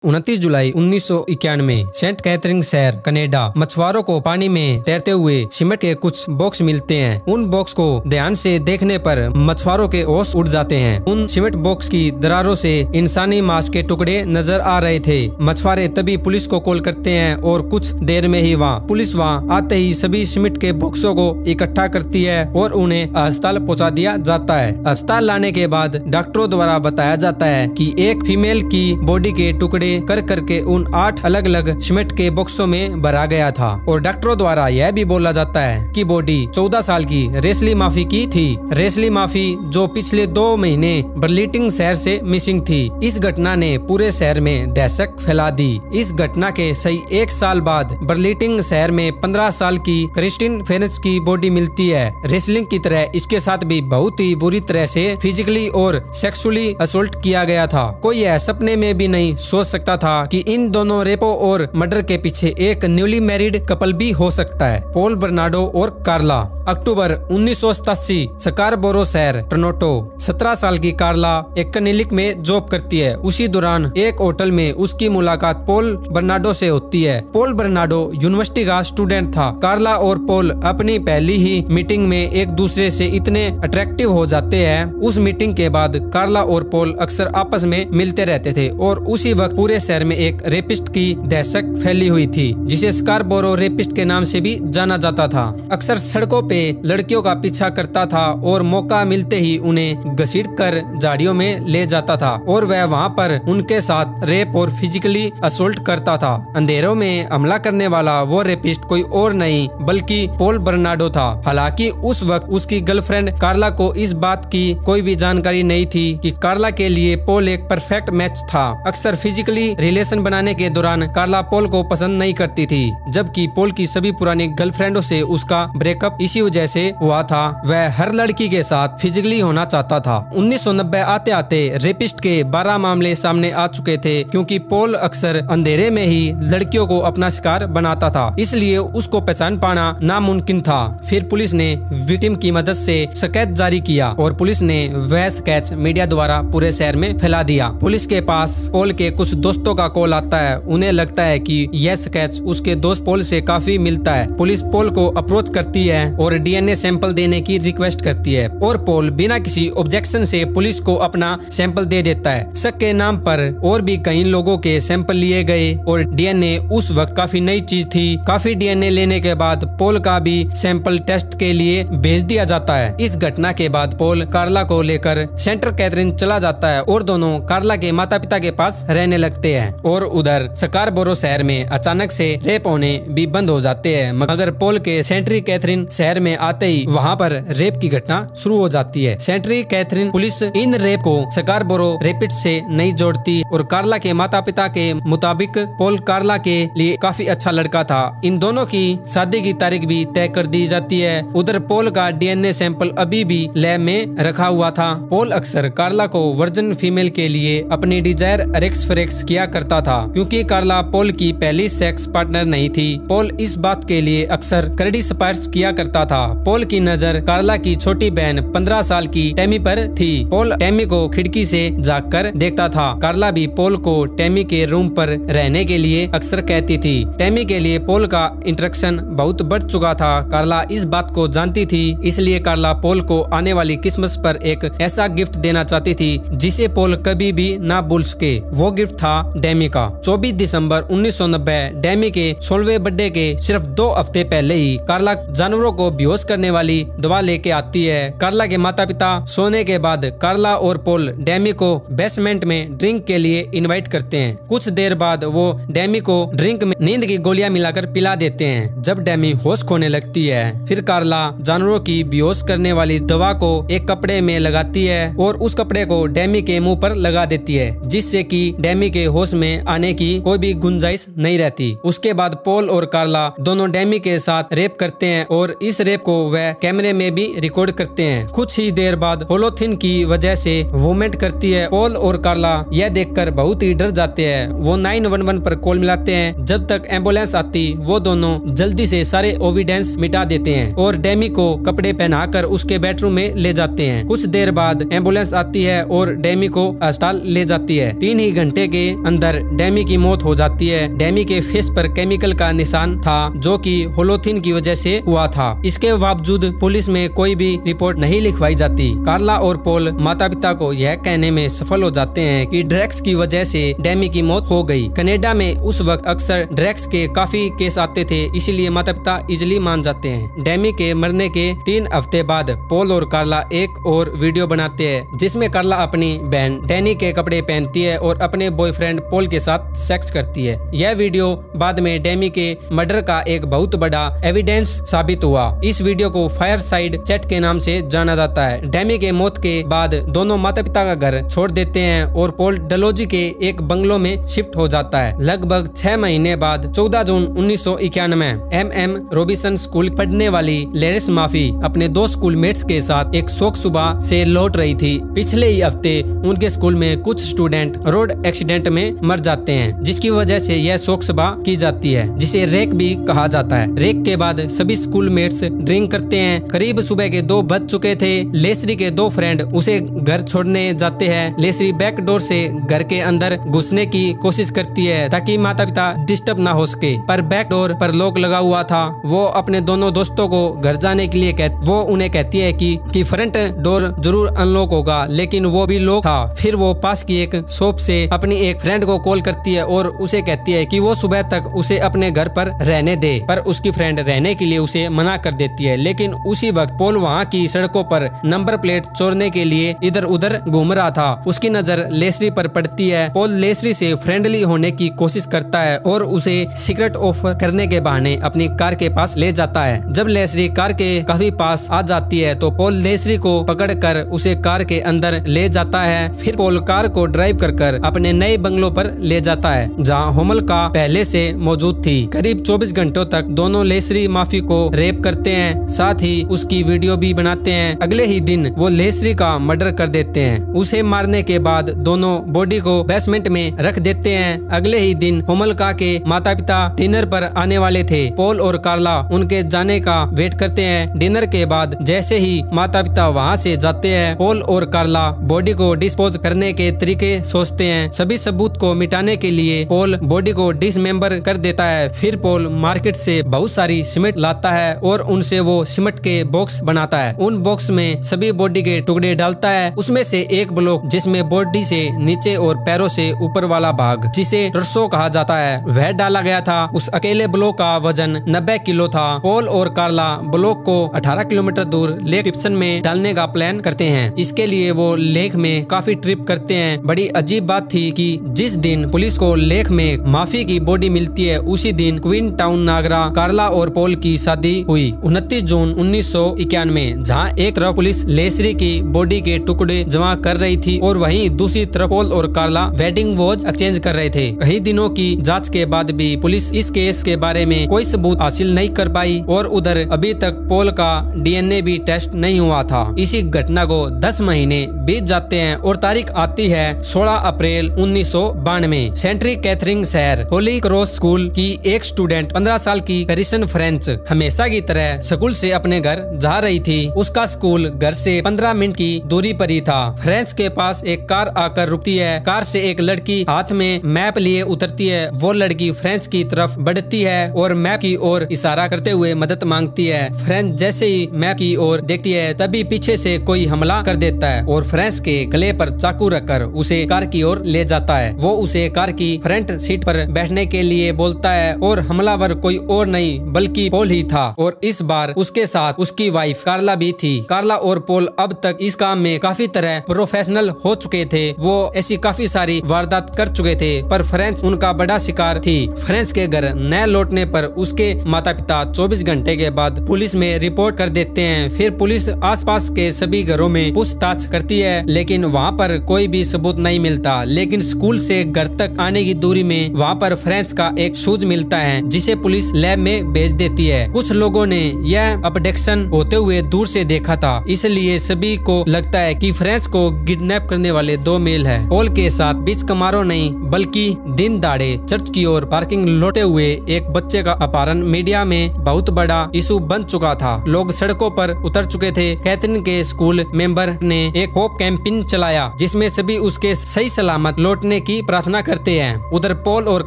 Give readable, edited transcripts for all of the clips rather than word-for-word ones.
29 जुलाई 1991 Saint Catherine शहर Canada. मछुआरों को पानी में तैरते हुए सीमेंट के कुछ बॉक्स मिलते हैं। उन बॉक्स को ध्यान से देखने पर मछुआरों के होश उड़ जाते हैं। उन सीमेंट बॉक्स की दरारों से इंसानी मांस के टुकड़े नजर आ रहे थे। मछुआरे तभी पुलिस को कॉल करते हैं और कुछ देर में ही पुलिस वहाँ आते ही सभी सीमेंट के बॉक्सों को इकट्ठा करती है और उन्हें अस्पताल पहुँचा दिया जाता है। अस्पताल लाने के बाद डॉक्टरों द्वारा बताया जाता है कि एक फीमेल की बॉडी के टुकड़े कर करके उन 8 अलग अलग सीमेंट के बॉक्सों में भरा गया था और डॉक्टरों द्वारा यह भी बोला जाता है कि बॉडी 14 साल की रेसली माफी की थी। रेसली माफी जो पिछले 2 महीने बर्लिटिंग शहर से मिसिंग थी। इस घटना ने पूरे शहर में दहशत फैला दी। इस घटना के सही 1 साल बाद बर्लिटिंग शहर में 15 साल की क्रिस्टिन फेनिक्स की बॉडी मिलती है। रेसलिंग की तरह इसके साथ भी बहुत ही बुरी तरह से फिजिकली और सेक्सुअली असोल्ट किया गया था। कोई यह सपने में भी नहीं सोच सकता था कि इन दोनों रेपो और मर्डर के पीछे एक न्यूली मैरिड कपल भी हो सकता है, पॉल बर्नार्डो और कार्ला। अक्टूबर 1987 स्कारबोरो शहर टोरंटो। 17 साल की कार्ला एक क्लिनिक में जॉब करती है। उसी दौरान एक होटल में उसकी मुलाकात पॉल बर्नार्डो से होती है। पॉल बर्नार्डो यूनिवर्सिटी का स्टूडेंट था। कार्ला और पॉल अपनी पहली ही मीटिंग में एक दूसरे से इतने अट्रैक्टिव हो जाते हैं। उस मीटिंग के बाद कार्ला और पॉल अक्सर आपस में मिलते रहते थे और उसी वक्त पूरे शहर में एक रेपिस्ट की दहशत फैली हुई थी, जिसे स्कारबोरो रेपिस्ट के नाम से भी जाना जाता था। अक्सर सड़कों पे लड़कियों का पीछा करता था और मौका मिलते ही उन्हें घसीटकर झाड़ियों में ले जाता था और वह वहां पर उनके साथ रेप और फिजिकली असोल्ट करता था। अंधेरों में हमला करने वाला वो रेपिस्ट कोई और नहीं बल्कि पॉल बर्नार्डो था। हालांकि उस वक्त उसकी गर्लफ्रेंड कार्ला को इस बात की कोई भी जानकारी नहीं थी कि कार्ला के लिए पॉल एक परफेक्ट मैच था। अक्सर फिजिकली रिलेशन बनाने के दौरान कार्ला पॉल को पसंद नहीं करती थी, जबकि पॉल की सभी पुरानी गर्लफ्रेंडों से उसका ब्रेकअप इसी वजह से हुआ था। वह हर लड़की के साथ फिजिकली होना चाहता था। 1990 आते आते रेपिस्ट के 12 मामले सामने आ चुके थे, क्योंकि पॉल अक्सर अंधेरे में ही लड़कियों को अपना शिकार बनाता था, इसलिए उसको पहचान पाना नामुमकिन था। फिर पुलिस ने विक्टिम की मदद से स्केच जारी किया और पुलिस ने वह स्केच मीडिया द्वारा पूरे शहर में फैला दिया। पुलिस के पास पॉल के कुछ दोस्तों का कॉल आता है। उन्हें लगता है कि यह स्केच उसके दोस्त पॉल से काफी मिलता है। पुलिस पॉल को अप्रोच करती है और डीएनए सैंपल देने की रिक्वेस्ट करती है और पॉल बिना किसी ऑब्जेक्शन से पुलिस को अपना सैंपल दे देता है। शक के नाम पर और भी कई लोगों के सैंपल लिए गए और डीएनए उस वक्त काफी नई चीज थी। काफी डीएनए लेने के बाद पॉल का भी सैंपल टेस्ट के लिए भेज दिया जाता है। इस घटना के बाद पॉल कार्ला को लेकर सेंट कैथरीन चला जाता है और दोनों कार्ला के माता पिता के पास रहने लगते हैं और उधर स्कारबोरो शहर में अचानक से रेप होने भी बंद हो जाते हैं। मगर पॉल के सेंट कैथरीन शहर में आते ही वहां पर रेप की घटना शुरू हो जाती है। सेंट कैथरीन पुलिस इन रेप को स्कारबोरो रेपिस्ट से नहीं जोड़ती और कार्ला के माता पिता के मुताबिक पॉल कार्ला के लिए काफी अच्छा लड़का था। इन दोनों की शादी की तारीख भी तय कर दी जाती है। उधर पॉल का डीएनए सैंपल अभी भी लैब में रखा हुआ था। पॉल अक्सर कार्ला को वर्जिन फीमेल के लिए अपनी डिजायर रेक्स किया करता था, क्योंकि कार्ला पॉल की पहली सेक्स पार्टनर नहीं थी। पॉल इस बात के लिए अक्सर करड़ी स्पार्स किया करता था। पॉल की नजर कार्ला की छोटी बहन 15 साल की टेमी पर थी। पॉल टेमी को खिड़की से झाँक कर देखता था। कार्ला भी पॉल को टेमी के रूम पर रहने के लिए अक्सर कहती थी। टेमी के लिए पॉल का इंटरेक्शन बहुत बढ़ चुका था। कार्ला इस बात को जानती थी, इसलिए कार्ला पॉल को आने वाली क्रिसमस पर एक ऐसा गिफ्ट देना चाहती थी जिसे पॉल कभी भी ना भूल सके। वो गिफ्ट था डेमी का। 24 दिसंबर 1990 डेमी के 16वें बर्थडे के सिर्फ 2 हफ्ते पहले ही कार्ला जानवरों को बेहोश करने वाली दवा लेके आती है। कार्ला के माता पिता सोने के बाद कार्ला और पॉल डेमी को बेसमेंट में ड्रिंक के लिए इनवाइट करते हैं। कुछ देर बाद वो डेमी को ड्रिंक में नींद की गोलियां मिलाकर पिला देते हैं। जब डेमी होश खोने लगती है, फिर कार्ला जानवरों की बेहोश करने वाली दवा को एक कपड़े में लगाती है और उस कपड़े को डेमी के मुंह पर लगा देती है, जिससे कि डेमी के होश में आने की कोई भी गुंजाइश नहीं रहती। उसके बाद पॉल और कार्ला दोनों डेमी के साथ रेप करते हैं और इस रेप रेप को वह कैमरे में भी रिकॉर्ड करते हैं। कुछ ही देर बाद होलोथिन की वजह से वोमिट करती है। पॉल और कार्ला यह देखकर बहुत ही डर जाते हैं। वो 911 पर कॉल मिलाते हैं। जब तक एम्बुलेंस आती वो दोनों जल्दी से सारे एविडेंस मिटा देते हैं और डेमी को कपड़े पहनाकर उसके बेडरूम में ले जाते हैं। कुछ देर बाद एम्बुलेंस आती है और डेमी को अस्पताल ले जाती है। 3 ही घंटे के अंदर डेमी की मौत हो जाती है। डेमी के फेस पर केमिकल का निशान था जो कि होलोथिन की वजह से हुआ था। इसके बावजूद पुलिस में कोई भी रिपोर्ट नहीं लिखवाई जाती। कार्ला और पॉल माता पिता को यह कहने में सफल हो जाते हैं कि ड्रग्स की वजह से डेमी की मौत हो गई। कनाडा में उस वक्त अक्सर ड्रग्स के काफी केस आते थे, इसलिए माता पिता इजिली मान जाते हैं। डेमी के मरने के 3 हफ्ते बाद पॉल और कार्ला एक और वीडियो बनाते हैं जिसमें कार्ला अपनी बहन डैनी के कपड़े पहनती है और अपने बॉयफ्रेंड पॉल के साथ सेक्स करती है। यह वीडियो बाद में डेमी के मर्डर का एक बहुत बड़ा एविडेंस साबित हुआ। इस वीडियो को फायरसाइड चैट के नाम से जाना जाता है। डेमी के मौत के बाद दोनों माता पिता का घर छोड़ देते हैं और पॉल डलोजी के एक बंगलो में शिफ्ट हो जाता है। लगभग 6 महीने बाद 14 जून 1991 MM रॉबिन्सन स्कूल पढ़ने वाली लेरिस माफी अपने 2 स्कूलमेट्स के साथ एक शोक सुबह से लौट रही थी। पिछले ही हफ्ते उनके स्कूल में कुछ स्टूडेंट रोड एक्सीडेंट में मर जाते हैं, जिसकी वजह से यह शोक सभा की जाती है जिसे रेक भी कहा जाता है। रेक के बाद सभी स्कूलमेट्स ड्रिंक करते हैं। करीब सुबह के 2 बज चुके थे। लेसरी के 2 फ्रेंड उसे घर छोड़ने जाते हैं। लेसरी बैक डोर से घर के अंदर घुसने की कोशिश करती है ताकि माता पिता डिस्टर्ब ना हो सके, पर बैक डोर पर लॉक लगा हुआ था। वो अपने दोनों दोस्तों को घर जाने के लिए वो उन्हें कहती है कि फ्रंट डोर जरूर अनलॉक होगा, लेकिन वो भी लॉक था। फिर वो पास की एक शॉप से अपनी एक फ्रेंड को कॉल करती है और उसे कहती है कि वो सुबह तक उसे अपने घर पर रहने दे, पर उसकी फ्रेंड रहने के लिए उसे मना कर देती है। लेकिन उसी वक्त पॉल वहाँ की सड़कों पर नंबर प्लेट चोरने के लिए इधर उधर घूम रहा था। उसकी नजर लेसरी पर पड़ती है। पॉल लेसरी से फ्रेंडली होने की कोशिश करता है और उसे सिगरेट ऑफर करने के बहाने अपनी कार के पास ले जाता है। जब लेसरी कार के काफी पास आ जाती है तो पॉल लेसरी को पकड़कर उसे कार के अंदर ले जाता है। फिर पॉल कार को ड्राइव कर अपने नए बंगलो पर ले जाता है जहाँ होमल का पहले से मौजूद थी। करीब 24 घंटों तक दोनों लेसरी माफी को रेप करते हैं, साथ ही उसकी वीडियो भी बनाते हैं। अगले ही दिन वो लेसरी का मर्डर कर देते हैं। उसे मारने के बाद दोनों बॉडी को बेसमेंट में रख देते हैं। अगले ही दिन होमलका के माता पिता डिनर पर आने वाले थे। पॉल और कार्ला उनके जाने का वेट करते हैं। डिनर के बाद जैसे ही माता पिता वहाँ से जाते हैं, पॉल और कार्ला बॉडी को डिस्पोज करने के तरीके सोचते हैं। सभी सबूत को मिटाने के लिए पॉल बॉडी को डिसमेंबर कर देता है। फिर पॉल मार्केट से बहुत सारी सीमेंट लाता है और उनसे वो सीमेंट के बॉक्स बनाता है। उन बॉक्स में सभी बॉडी के टुकड़े डालता है। उसमें से एक ब्लॉक जिसमें बॉडी से नीचे और पैरों से ऊपर वाला भाग, जिसे टर्सो कहा जाता है, वह डाला गया था। उस अकेले ब्लॉक का वजन 90 किलो था। पॉल और कार्ला ब्लॉक को 18 किलोमीटर दूर लेक टिप्सन में डालने का प्लान करते हैं। इसके लिए वो लेक में काफी ट्रिप करते हैं। बड़ी अजीब बात थी कि जिस दिन पुलिस को लेक में माफी की बॉडी मिलती है, उसी दिन क्वीन टाउन नागरा कार्ला और पॉल की शादी हुई 29 जून 1991, जहाँ एक तरफ पुलिस लेसरी की बॉडी के टुकड़े जमा कर रही थी और वहीं दूसरी तरफ पॉल और कार्ला वेडिंग वॉच एक्सचेंज कर रहे थे। कई दिनों की जांच के बाद भी पुलिस इस केस के बारे में कोई सबूत हासिल नहीं कर पाई और उधर अभी तक पॉल का DNA भी टेस्ट नहीं हुआ था। इसी घटना को 10 महीने बीत जाते हैं और तारीख आती है 16 अप्रैल 1992। सेंट्री कैथरीन शहर होली क्रॉस स्कूल की एक स्टूडेंट 15 साल की करिसन फ्रेंच हमेशा की तरह स्कूल से अपने घर जा रही थी। उसका स्कूल घर से 15 मिनट की दूरी पर ही था। फ्रेंच के पास एक कार आकर रुकती है। कार से एक लड़की हाथ में मैप लिए उतरती है। वो लड़की फ्रेंच की तरफ बढ़ती है और मैप की ओर इशारा करते हुए मदद मांगती है। फ्रेंच जैसे ही मैप की ओर देखती है तभी पीछे से कोई हमला कर देता है और फ्रेंच के गले पर चाकू रखकर उसे कार की ओर ले जाता है। वो उसे कार की फ्रंट सीट पर बैठने के लिए बोलता है और हमलावर कोई और नहीं बल्कि पॉल ही था और इस बार उसके साथ उसकी वाइफ कार्ला भी थी। कार्ला और पॉल अब तक इस काम में काफी तरह प्रोफेशनल हो चुके थे। वो ऐसी काफी सारी वारदात कर चुके थे, पर फ्रेंच उनका बड़ा शिकार थी। फ्रेंच के घर न लौटने पर उसके माता पिता 24 घंटे के बाद पुलिस में रिपोर्ट कर देते हैं। फिर पुलिस आसपास के सभी घरों में पूछताछ करती है, लेकिन वहाँ पर कोई भी सबूत नहीं मिलता। लेकिन स्कूल से घर तक आने की दूरी में वहाँ पर फ्रेंच का एक शूज मिलता है, जिसे पुलिस लैब में भेज देती है। कुछ लोगों ने यह अबडक्शन होते हुए दूर से देखा था, इसलिए सभी को लगता है कि फ्रेंच को किडनैप करने वाले दो मेल है। पॉल के साथ बीच कमारों नहीं बल्कि दिन दाड़े चर्च की ओर पार्किंग लौटे हुए एक बच्चे का अपहरण मीडिया में बहुत बड़ा इशू बन चुका था। लोग सड़कों पर उतर चुके थे। कैथरीन के स्कूल मेंबर ने एक होप कैंपेन चलाया जिसमें सभी उसके सही सलामत लौटने की प्रार्थना करते हैं। उधर पॉल और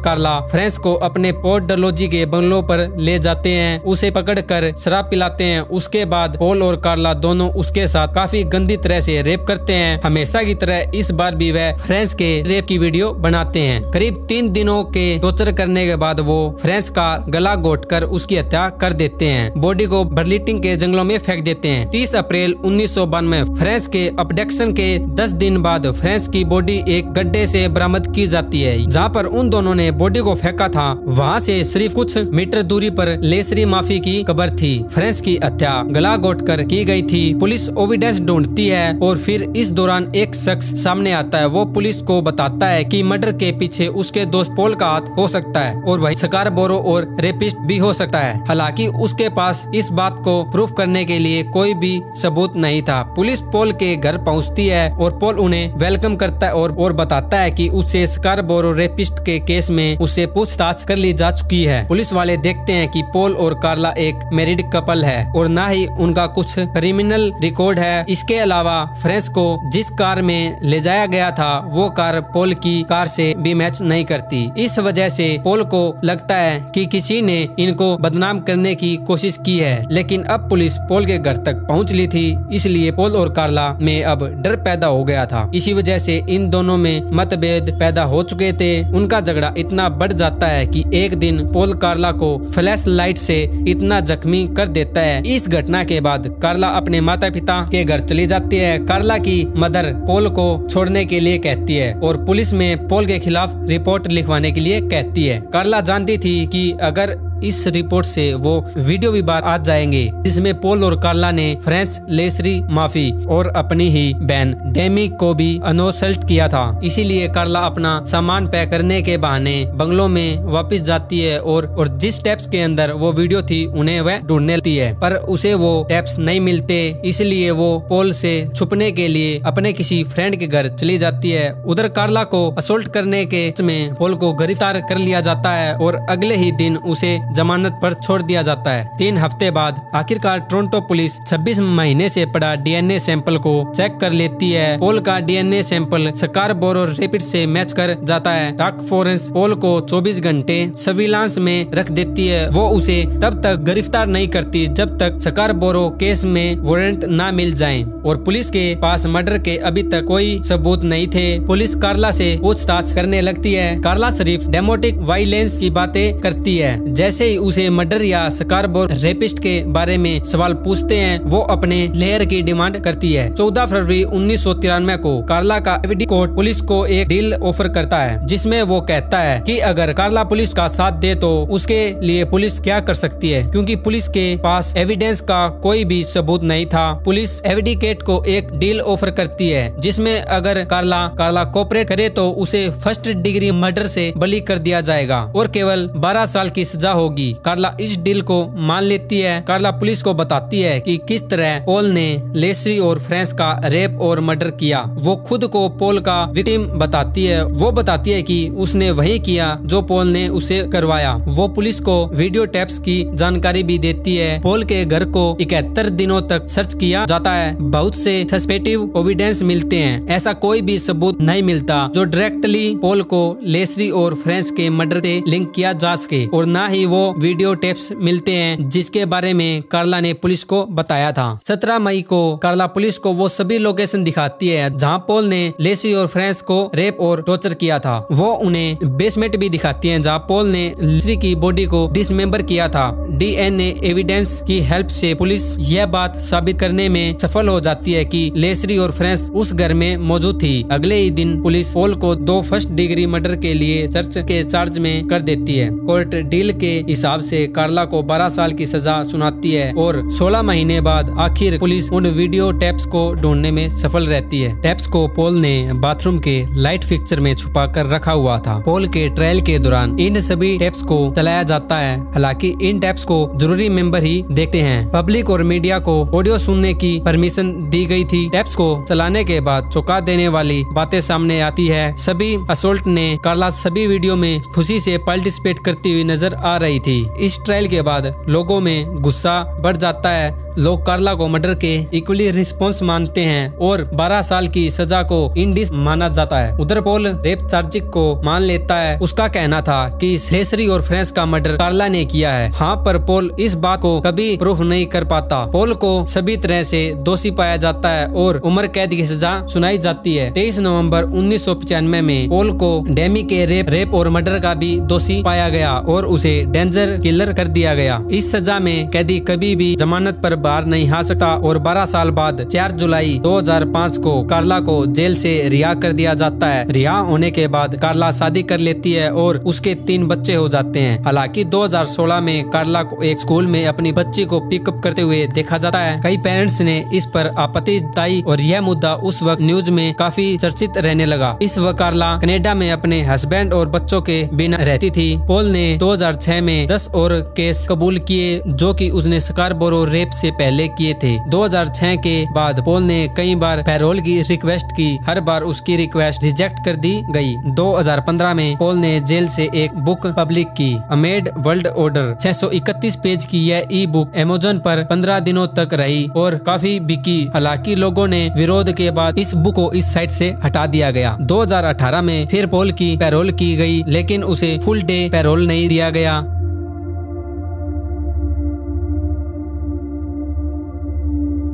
कार्ला फ्रेंच को अपने पोर्ट डलोजी के बंगलों पर ले जाते हैं, उसे पकड़कर शराब पिलाते हैं। उसके बाद पॉल और कार्ला दोनों उसके साथ काफी गंदी तरह से रेप करते हैं। हमेशा की तरह इस बार भी वह फ्रेंच के रेप की वीडियो बनाते हैं। करीब 3 दिनों के टॉर्चर करने के बाद वो फ्रेंच का गला घोंटकर उसकी हत्या कर देते हैं। बॉडी को बर्लिटिंग के जंगलों में फेंक देते हैं। 30 अप्रैल 1992 फ्रेंच के अबडक्शन के 10 दिन बाद फ्रेंच की बॉडी एक गड्ढे से बरामद की जाती है। जहां पर उन दोनों ने बॉडी को फेंका था वहां से सिर्फ कुछ मीटर दूरी पर लेसरी माफी की कब्र थी। फ्रेंच की हत्या गला घोंटकर की गई थी। पुलिस एविडेंस ढूंढती है और फिर इस दौरान एक शख्स सामने आता है। वो पुलिस को बताता है कि मर्डर के पीछे उसके दोस्त पॉल का हाथ हो सकता है और वही स्कारबोरो और रेपिस्ट भी हो सकता है। हालांकि उसके पास इस बात को प्रूफ करने के लिए कोई भी सबूत नहीं था। पुलिस पॉल के घर पहुंचती है और पॉल उन्हें वेलकम करता है और बताता है कि उसे स्कारबोरो रेपिस्ट के केस में उससे पूछताछ कर ली जा चुकी है। पुलिस वाले देखते हैं कि पॉल और कार्ला एक मैरिड कपल है और न ही उनका कुछ क्रिमिनल रिकॉर्ड है। इसके अलावा फ्रेंच को जिस कार में ले जाया गया था वो कार पॉल की कार से भी मैच नहीं करती। इस वजह से पॉल को लगता है कि किसी ने इनको बदनाम करने की कोशिश की है। लेकिन अब पुलिस पॉल के घर तक पहुंच ली थी, इसलिए पॉल और कार्ला में अब डर पैदा हो गया था। इसी वजह से इन दोनों में मतभेद पैदा हो चुके थे। उनका झगड़ा इतना बढ़ जाता है कि एक दिन पॉल कार्ला को फ्लैश लाइट से इतना जख्मी कर देता है। इस घटना के बाद कार्ला अपने माता पिता के घर चली जाती है। कार्ला की मदर पॉल को छोड़ने के लिए कहती है और पुलिस में पॉल के खिलाफ रिपोर्ट लिखवाने के लिए कहती है। कार्ला जानती थी कि अगर इस रिपोर्ट से वो वीडियो भी बाहर आ जाएंगे जिसमें पॉल और कार्ला ने फ्रेंच लेसरी माफी और अपनी ही बहन डेमी को भी अनोसल्ट किया था। इसीलिए कार्ला अपना सामान पैक करने के बहाने बंगलों में वापस जाती है और जिस टैप्स के अंदर वो वीडियो थी उन्हें वह ढूंढने लगती है, पर उसे वो टैप्स नहीं मिलते। इसलिए वो पॉल से छुपने के लिए अपने किसी फ्रेंड के घर चली जाती है। उधर कार्ला को असोल्ट करने के में पॉल को गिरफ्तार कर लिया जाता है और अगले ही दिन उसे जमानत पर छोड़ दिया जाता है। 3 हफ्ते बाद आखिरकार टोरंटो पुलिस 26 महीने से पड़ा डीएनए सैंपल को चेक कर लेती है। पॉल का डीएनए सैंपल स्कारबोरो रेपिड से मैच कर जाता है। डाक फोरेंस पॉल को 24 घंटे सर्विलांस में रख देती है। वो उसे तब तक गिरफ्तार नहीं करती जब तक स्कारबोरो केस में वारंट न मिल जाए और पुलिस के पास मर्डर के अभी तक कोई सबूत नहीं थे। पुलिस कार्ला से पूछताछ करने लगती है। कार्ला सिर्फ डेमोटिक वायलेंस की बातें करती है। जैसे ही उसे मर्डर या स्कारबोरो रेपिस्ट के बारे में सवाल पूछते हैं वो अपने लेयर की डिमांड करती है। 14 फरवरी 1993 को कार्ला का एविडी कोर्ट पुलिस को एक डील ऑफर करता है जिसमें वो कहता है कि अगर कार्ला पुलिस का साथ दे तो उसके लिए पुलिस क्या कर सकती है, क्योंकि पुलिस के पास एविडेंस का कोई भी सबूत नहीं था। पुलिस एविडिकेट को एक डील ऑफर करती है जिसमें अगर कार्ला कोऑपरेट करे तो उसे फर्स्ट डिग्री मर्डर से बरी कर दिया जाएगा और केवल 12 साल की सजा होगी। कार्ला इस डील को मान लेती है। कार्ला पुलिस को बताती है कि किस तरह पॉल ने लेसरी और फ्रेंच का रेप और मर्डर किया। वो खुद को पॉल का विक्टिम बताती है। वो बताती है कि उसने वही किया जो पॉल ने उसे करवाया। वो पुलिस को वीडियो टेप्स की जानकारी भी देती है। पॉल के घर को 71 दिनों तक सर्च किया जाता है। बहुत से सस्पेक्टिव एविडेंस मिलते हैं। ऐसा कोई भी सबूत नहीं मिलता जो डायरेक्टली पॉल को लेसरी और फ्रेंच के मर्डर से लिंक किया जा सके और न ही वो वीडियो टेप्स मिलते हैं जिसके बारे में कार्ला ने पुलिस को बताया था। 17 मई को कार्ला पुलिस को वो सभी लोकेशन दिखाती है जहां पॉल ने लेसरी और फ्रेंच को रेप और टॉर्चर किया था। वो उन्हें बेसमेंट भी दिखाती है जहां पॉल ने लेसरी की बॉडी को डिसमेंबर किया था। डीएनए एविडेंस की हेल्प से पुलिस यह बात साबित करने में सफल हो जाती है कि लेसरी और फ्रेंच उस घर में मौजूद थी। अगले ही दिन पुलिस पॉल को 2 फर्स्ट डिग्री मर्डर के लिए चर्च के चार्ज में कर देती है। कोर्ट डील के हिसाब से कार्ला को 12 साल की सजा सुनाती है और 16 महीने बाद आखिर पुलिस उन वीडियो टेप्स को ढूंढने में सफल रहती है। टेप्स को पॉल ने बाथरूम के लाइट फिक्सचर में छुपा कर रखा हुआ था। पॉल के ट्रायल के दौरान इन सभी टेप्स को चलाया जाता है। हालांकि इन टेप्स को जरूरी मेंबर ही देखते हैं। पब्लिक और मीडिया को ऑडियो सुनने की परमिशन दी गई थी। टेप्स को चलाने के बाद चौंका देने वाली बातें सामने आती है। सभी असोल्ट ने कार्ला सभी वीडियो में खुशी से पार्टिसिपेट करती हुई नजर आ रही थी। इस ट्रायल के बाद लोगों में गुस्सा बढ़ जाता है। लोग कार्ला को मर्डर के इक्वली रिस्पॉन्स मानते हैं और 12 साल की सजा को इंडिस माना जाता है। उधर पॉल रेप चार्ज को मान लेता है। उसका कहना था कि हेसरी और फ्रेंस का मर्डर कार्ला ने किया है। हाँ, पर पॉल इस बात को कभी प्रूफ नहीं कर पाता। पॉल को सभी तरह से दोषी पाया जाता है और उम्र कैद की सजा सुनाई जाती है। 23 नवंबर 1995 में पॉल को डेमी के रेप और मर्डर का भी दोषी पाया गया और उसे डेंजर किलर कर दिया गया। इस सजा में कैदी कभी भी जमानत पर बाहर नहीं आ सकता और 12 साल बाद 4 जुलाई 2005 को कार्ला को जेल से रिहा कर दिया जाता है। रिहा होने के बाद कार्ला शादी कर लेती है और उसके 3 बच्चे हो जाते हैं। हालांकि 2016 में कार्ला को एक स्कूल में अपनी बच्ची को पिकअप करते हुए देखा जाता है। कई पेरेंट्स ने इस पर आपत्ति जताई और यह मुद्दा उस वक्त न्यूज में काफी चर्चित रहने लगा। इस वक्त कार्ला कनाडा में अपने हस्बैंड और बच्चों के बिना रहती थी। पॉल ने 2006 में 10 और केस कबूल किए जो कि उसने स्कारबोरो रेप से पहले किए थे। 2006 के बाद पॉल ने कई बार पैरोल की रिक्वेस्ट की। हर बार उसकी रिक्वेस्ट रिजेक्ट कर दी गई। 2015 में पॉल ने जेल से एक बुक पब्लिक की, अमेड वर्ल्ड ऑर्डर। 631 पेज की यह ई बुक अमेज़न पर 15 दिनों तक रही और काफी बिकी। हालांकि लोगों ने विरोध के बाद इस बुक को इस साइट से हटा दिया गया। 2018 में फिर पॉल की पैरोल की गई लेकिन उसे फुल डे पैरोल नहीं दिया गया।